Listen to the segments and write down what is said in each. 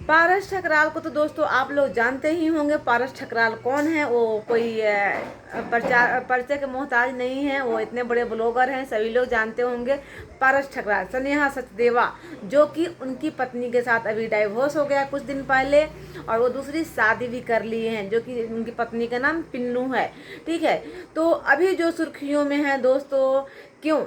पारस ठकराल को तो दोस्तों आप लोग जानते ही होंगे। पारस ठकराल कौन है? वो कोई परिचय के मोहताज नहीं है। वो इतने बड़े ब्लॉगर हैं, सभी लोग जानते होंगे। पारस ठकराल, स्नेहा सचदेवा, जो कि उनकी पत्नी के साथ अभी डाइवोर्स हो गया कुछ दिन पहले, और वो दूसरी शादी भी कर ली है, जो कि उनकी पत्नी का नाम पिन्नू है। ठीक है, तो अभी जो सुर्खियों में है दोस्तों, क्यों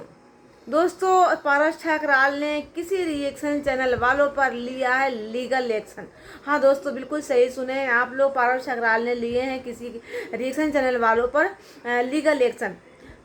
दोस्तों, पारस ठकराल ने किसी रिएक्शन चैनल वालों पर लिया है लीगल एक्शन। हाँ दोस्तों, बिल्कुल सही सुने हैं आप लोग, पारस ठकराल ने लिए हैं किसी रिएक्शन चैनल वालों पर लीगल एक्शन।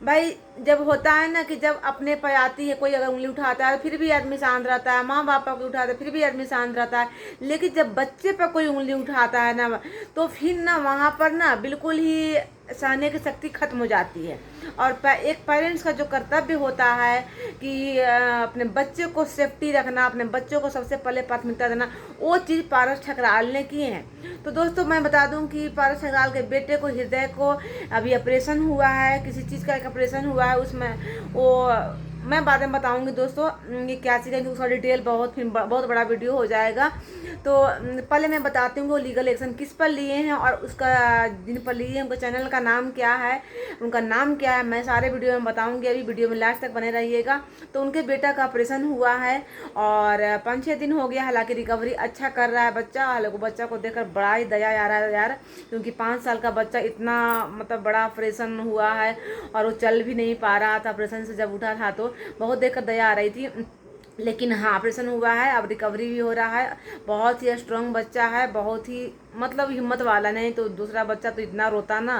भाई, जब होता है ना कि जब अपने पर आती है कोई, अगर उंगली उठाता है फिर भी आदमी शांत रहता है, माँ बाप को उठाता है फिर भी आदमी शांत रहता है, लेकिन जब बच्चे पर कोई उंगली उठाता है ना, तो फिर ना वहाँ पर ना बिल्कुल ही सहने की शक्ति खत्म हो जाती है। और एक पेरेंट्स का जो कर्तव्य होता है कि अपने बच्चे को सेफ्टी रखना, अपने बच्चों को सबसे पहले प्राथमिकता देना, वो चीज़ पारस ठकराल ने किए हैं। तो दोस्तों, मैं बता दूं कि पारस ठकराल के बेटे को, हृदय को अभी ऑपरेशन हुआ है, किसी चीज़ का एक ऑपरेशन हुआ है, उसमें वो मैं बाद में बताऊंगी दोस्तों ये क्या चीज़ है, उसका डिटेल बहुत बड़ा वीडियो हो जाएगा। तो पहले मैं बताती हूँ वो लीगल एक्शन किस पर लिए हैं, और उसका जिन पर लिए हैं उनका चैनल का नाम क्या है, उनका नाम क्या है, मैं सारे वीडियो में बताऊंगी। अभी वीडियो में लास्ट तक बने रहिएगा। तो उनके बेटा का ऑपरेशन हुआ है और 5-6 दिन हो गया, हालांकि रिकवरी अच्छा कर रहा है बच्चा। हालांकि बच्चा को देखकर बड़ा ही दया आ रहा है यार, क्योंकि 5 साल का बच्चा इतना मतलब बड़ा ऑपरेशन हुआ है और वो चल भी नहीं पा रहा था। ऑपरेशन से जब उठा था तो बहुत देखकर दया आ रही थी, लेकिन हाँ ऑपरेशन हुआ है, अब रिकवरी भी हो रहा है। बहुत ही स्ट्रांग बच्चा है, बहुत ही मतलब हिम्मत वाला। नहीं तो दूसरा बच्चा तो इतना रोता ना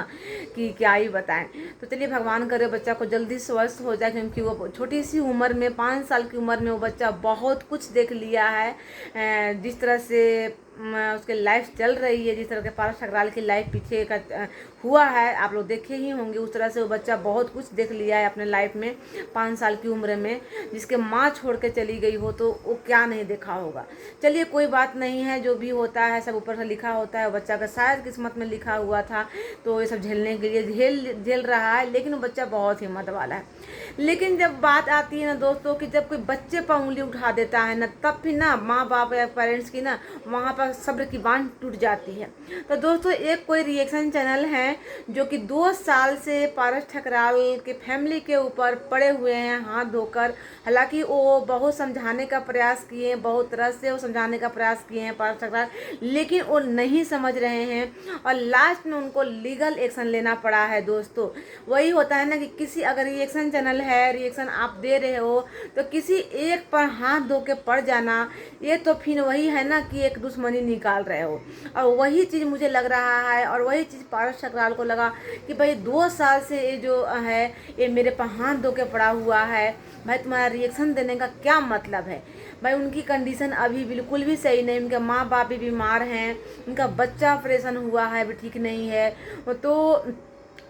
कि क्या ही बताएं। तो चलिए, भगवान करे बच्चा को जल्दी स्वस्थ हो जाए, क्योंकि वो छोटी सी उम्र में, 5 साल की उम्र में वो बच्चा बहुत कुछ देख लिया है। जिस तरह से उसकी लाइफ चल रही है, जिस तरह के पारस ठकराल की लाइफ पीछे का हुआ है, आप लोग देखे ही होंगे। उस तरह से वो बच्चा बहुत कुछ देख लिया है अपने लाइफ में 5 साल की उम्र में। जिसके माँ छोड़ के चली गई हो तो वो क्या नहीं देखा होगा। चलिए, कोई बात नहीं है, जो भी होता है सब ऊपर से लिखा होता है। बच्चा का शायद किस्मत में लिखा हुआ था, तो ये सब झेलने के लिए झेल रहा है, लेकिन वो बच्चा बहुत हिम्मत वाला है। लेकिन जब बात आती है ना दोस्तों कि जब कोई बच्चे पर उंगली उठा देता है ना, तब भी ना माँ बाप या पेरेंट्स की ना वहाँ पर सब्र की बांध टूट जाती है। तो दोस्तों, एक कोई रिएक्शन चैनल है जो कि 2 साल से पारस ठकराल के फैमिली के ऊपर पड़े हुए हैं हाथ धोकर। हालांकि वो बहुत समझाने का प्रयास किए, बहुत तरह से वो समझाने का प्रयास किए हैं पारस ठकराल, लेकिन वो नहीं समझ रहे हैं और लास्ट में उनको लीगल एक्शन लेना पड़ा है दोस्तों। वही होता है ना कि किसी अगर रिएक्शन चैनल है, रिएक्शन आप दे रहे हो, तो किसी एक पर हाथ धो के पड़ जाना, ये तो फिर वही है ना कि एक दुश्मनी निकाल रहे हो। और वही चीज़ मुझे लग रहा है, और वही चीज़ पारस ठकराल को लगा कि भाई 2 साल से ये जो है ये मेरे पर हाथ धो के पड़ा हुआ है, भाई तुम्हारा रिएक्शन देने का क्या मतलब है। भाई, उनकी कंडीशन अभी बिल्कुल भी सही नहीं, उनके माँ बाप भी बीमार हैं, उनका बच्चा ऑपरेशन हुआ है अभी ठीक नहीं है, तो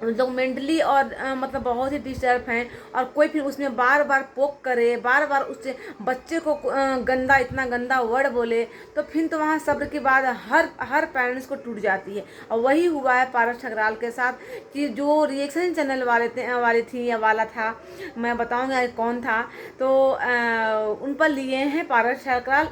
लोग मेंटली और मतलब बहुत ही डिस्टर्ब हैं। और कोई फिर उसमें बार बार पोक करे, बार बार उससे बच्चे को गंदा, इतना गंदा वर्ड बोले, तो फिर तो वहाँ सब्र की बात हर हर पेरेंट्स को टूट जाती है। और वही हुआ है पारस ठकराल के साथ कि जो रिएक्शन चैनल वाली थी या वाला था, मैं बताऊँगा कौन था, तो उन पर लिए हैं पारस ठकराल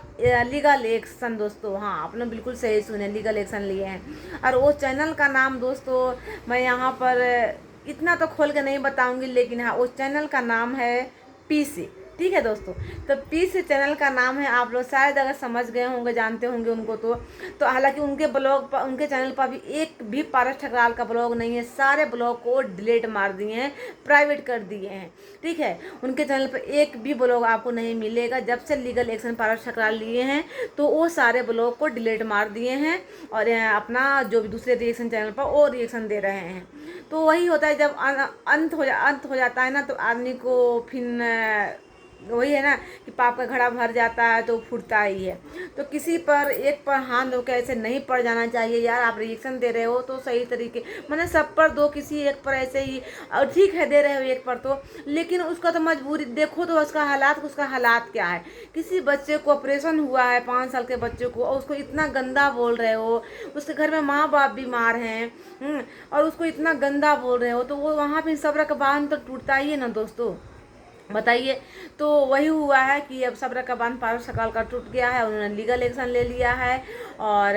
लीगल एक्शन दोस्तों। हाँ, आपने बिल्कुल सही सुने, लीगल एक्शन लिए हैं। और वो चैनल का नाम दोस्तों मैं यहाँ पर इतना तो खोल के नहीं बताऊंगी, लेकिन हाँ उस चैनल का नाम है पीसी। ठीक है दोस्तों, तो पीसी चैनल का नाम है। आप लोग शायद अगर समझ गए होंगे, जानते होंगे उनको तो हालांकि उनके ब्लॉग पर, उनके चैनल पर भी एक भी पारस ठकराल का ब्लॉग नहीं है। सारे ब्लॉग को डिलीट मार दिए हैं, प्राइवेट कर दिए हैं। ठीक है, उनके चैनल पर एक भी ब्लॉग आपको नहीं मिलेगा। जब से लीगल एक्शन पारस ठकराल लिए हैं तो वो सारे ब्लॉग को डिलीट मार दिए हैं, और अपना जो भी दूसरे रिएक्शन चैनल पर वो रिएक्शन दे रहे हैं। तो वही होता है, जब अंत हो जाता है ना, तो आदमी को फिर वही है ना कि पाप का घड़ा भर जाता है तो फूटता ही है। तो किसी पर एक पर हाथ धो के ऐसे नहीं पड़ जाना चाहिए यार। आप रिएक्शन दे रहे हो तो सही तरीके मैंने सब पर दो, किसी एक पर ऐसे ही, और ठीक है दे रहे हो एक पर तो, लेकिन उसका तो मजबूरी देखो, तो उसका हालात क्या है। किसी बच्चे को ऑपरेशन हुआ है, 5 साल के बच्चे को, और उसको इतना गंदा बोल रहे हो। उसके घर में माँ बाप बीमार हैं, और उसको इतना गंदा बोल रहे हो, तो वो वहाँ पे सब्र का बांध तो टूटता ही है ना दोस्तों। बताइए। तो वही हुआ है कि अब सब्र का बांध पारस ठकराल का टूट गया है, उन्होंने लीगल एक्शन ले लिया है। और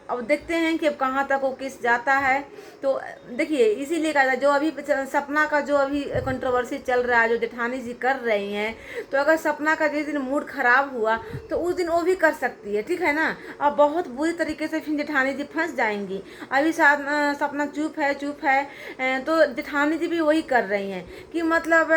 अब देखते हैं कि अब कहाँ तक वो केस जाता है। तो देखिए, इसीलिए कहा था, जो अभी सपना का जो अभी कंट्रोवर्सी चल रहा है, जो जेठानी जी कर रही हैं, तो अगर सपना का जिस दिन मूड खराब हुआ तो उस दिन वो भी कर सकती है, ठीक है ना। अब बहुत बुरी तरीके से फिर जेठानी जी फंस जाएंगी। अभी सपना चुप है, चुप है, तो जेठानी जी भी वही कर रही हैं कि मतलब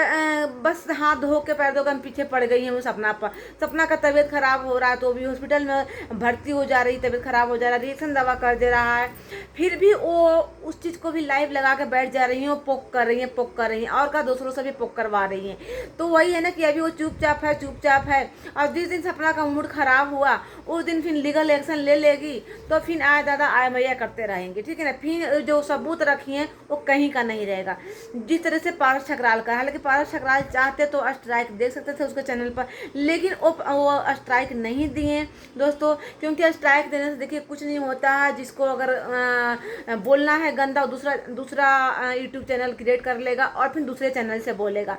बस हाथ धो के पैर धो के हम पीछे पड़ गई हैं वो सपना पर। सपना का तबीयत खराब हो रहा है तो भी हॉस्पिटल में भर्ती हो जा रही, तबीयत खराब हो जा रहा है, रिएक्शन दवा कर दे रहा है, फिर भी वो उस चीज़ को भी लाइव लगा के बैठ जा रही हैं, वो पोक कर रही हैं, पोक कर रही हैं, और का दूसरों से भी पोक करवा रही हैं। तो वही है ना कि अभी वो चुपचाप है, चुपचाप है, और जिस दिन सपना का मूड खराब हुआ उस दिन फिर लीगल एक्शन ले लेगी, तो फिर आए दादा आए भैया करते रहेंगे, ठीक है ना। फिर जो सबूत रखी हैं वो कहीं का नहीं रहेगा। जिस तरह से पारस ठकराल का, हालांकि पारस ठकराल चाहते तो स्ट्राइक दे सकते थे उसके चैनल पर, लेकिन वो स्ट्राइक नहीं दिए दोस्तों, क्योंकि स्ट्राइक देने से देखिए कुछ नहीं होता है। जिसको अगर बोलना है गंदा, दूसरा दूसरा यूट्यूब चैनल क्रिएट कर लेगा और फिर दूसरे चैनल से बोलेगा।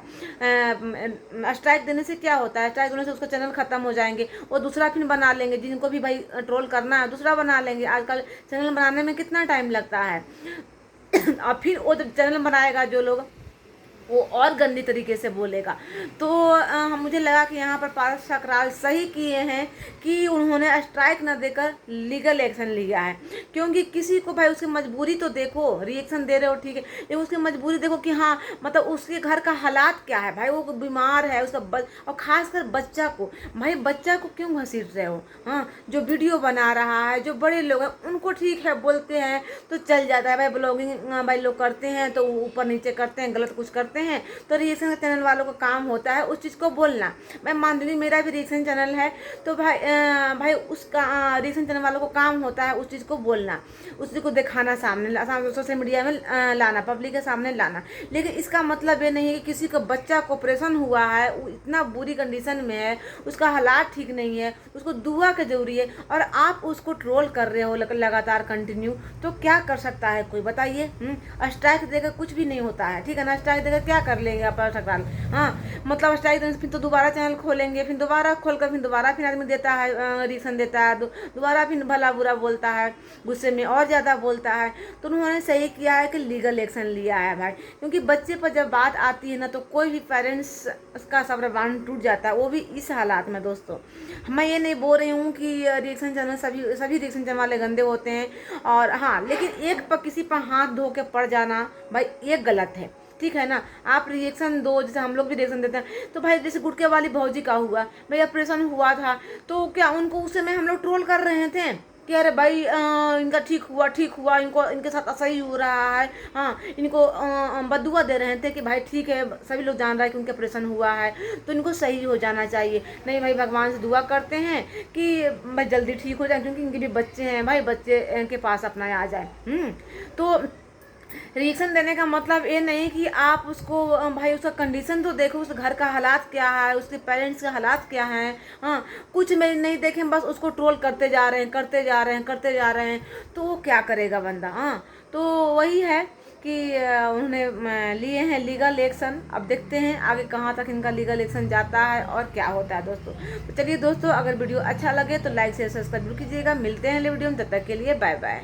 स्ट्राइक देने से क्या होता है, स्ट्राइक देने से उसका चैनल खत्म हो जाएंगे, वो दूसरा फिर बना लेंगे, जिनको भी भाई ट्रोल करना है दूसरा बना लेंगे। आजकल चैनल बनाने में कितना टाइम लगता है और फिर वो जब चैनल बनाएगा जो लोग, वो और गंदी तरीके से बोलेगा। तो मुझे लगा कि यहाँ पर पारस ठकराल सही किए हैं कि उन्होंने स्ट्राइक न देकर लीगल एक्शन लिया है, क्योंकि किसी को भाई उसकी मजबूरी तो देखो, रिएक्शन दे रहे हो ठीक है, लेकिन उसकी मजबूरी देखो कि हाँ मतलब उसके घर का हालात क्या है भाई, वो बीमार है उसका और खासकर बच्चा को, भाई बच्चा को क्यों घसीट रहे हो। हाँ, जो वीडियो बना रहा है, जो बड़े लोग हैं उनको ठीक है बोलते हैं तो चल जाता है भाई, ब्लॉगिंग भाई लोग करते हैं तो ऊपर नीचे करते हैं, गलत कुछ करते हैं, तो रिएक्शन चैनल वालों का काम होता है उस चीज़ को बोलना। मैं मान ली मेरा भी रिएक्शन चैनल है, तो भाई उसका रिएक्शन चैनल वालों को काम होता है उस चीज़ को बोलना, उस चीज़ को दिखाना, सामने सोशल मीडिया में लाना, पब्लिक के सामने लाना। लेकिन इसका मतलब ये नहीं है कि किसी का बच्चा को ऑपरेशन हुआ है, वो इतना बुरी कंडीशन में है, उसका हालात ठीक नहीं है, उसको दुआ की जरूरी है, और आप उसको ट्रोल कर रहे हो लगातार कंटिन्यू, तो क्या कर सकता है कोई, बताइए। स्ट्राइक देकर कुछ भी नहीं होता है, ठीक है ना। स्ट्राइक देकर क्या कर लेंगे आप ठकराल। हाँ, मतलब स्ट्राइक देने से फिर तो दोबारा चैनल खोलेंगे, फिर दोबारा खोलकर फिर दोबारा फिर आदमी देता है, रिएक्शन देता है, दोबारा फिर भला बुरा बोलता है, गुस्से में और ज़्यादा बोलता है। तो उन्होंने सही किया है कि लीगल एक्शन लिया है भाई, क्योंकि बच्चे पर जब बात आती है ना तो कोई भी पेरेंट्स का सब्र बांध टूट जाता है, वो भी इस हालात में। दोस्तों, मैं ये नहीं बोल रही हूँ कि रिएक्शन चैनल सभी रिएक्शन चैनल वाले गंदे होते हैं, और हाँ, लेकिन एक पर किसी पर हाथ धो के पड़ जाना भाई ये गलत है, ठीक है ना। आप रिएक्शन दो, जैसे हम लोग भी रिएक्शन देते हैं, तो भाई जैसे गुटके वाली भौजी का हुआ, भाई ऑपरेशन हुआ था, तो क्या उनको उस समय हम लोग ट्रोल कर रहे थे कि अरे भाई इनका ठीक हुआ, इनको इनके साथ सही हो रहा है, हाँ इनको बदुआ दे रहे थे कि भाई ठीक है, सभी लोग जान रहा है कि उनके ऑपरेशन हुआ है तो इनको सही हो जाना चाहिए। नहीं भाई, भगवान से दुआ करते हैं कि भाई जल्दी ठीक हो जाए, क्योंकि इनके भी बच्चे हैं भाई, बच्चे के पास अपना आ जाए। तो रिएक्शन देने का मतलब ये नहीं कि आप उसको भाई उसका कंडीशन तो देखो, उस घर का हालात क्या है, उसके पेरेंट्स के हालात क्या हैं। हाँ, कुछ में नहीं देखें, बस उसको ट्रोल करते जा रहे हैं, तो वो क्या करेगा बंदा। हाँ, तो वही है कि उन्होंने लिए हैं लीगल एक्शन। अब देखते हैं आगे कहाँ तक इनका लीगल एक्शन जाता है और क्या होता है दोस्तों। तो चलिए दोस्तों, अगर वीडियो अच्छा लगे तो लाइक शेयर सब्सक्राइब कीजिएगा। मिलते हैं अगले वीडियो में, तब तक के लिए बाय बाय।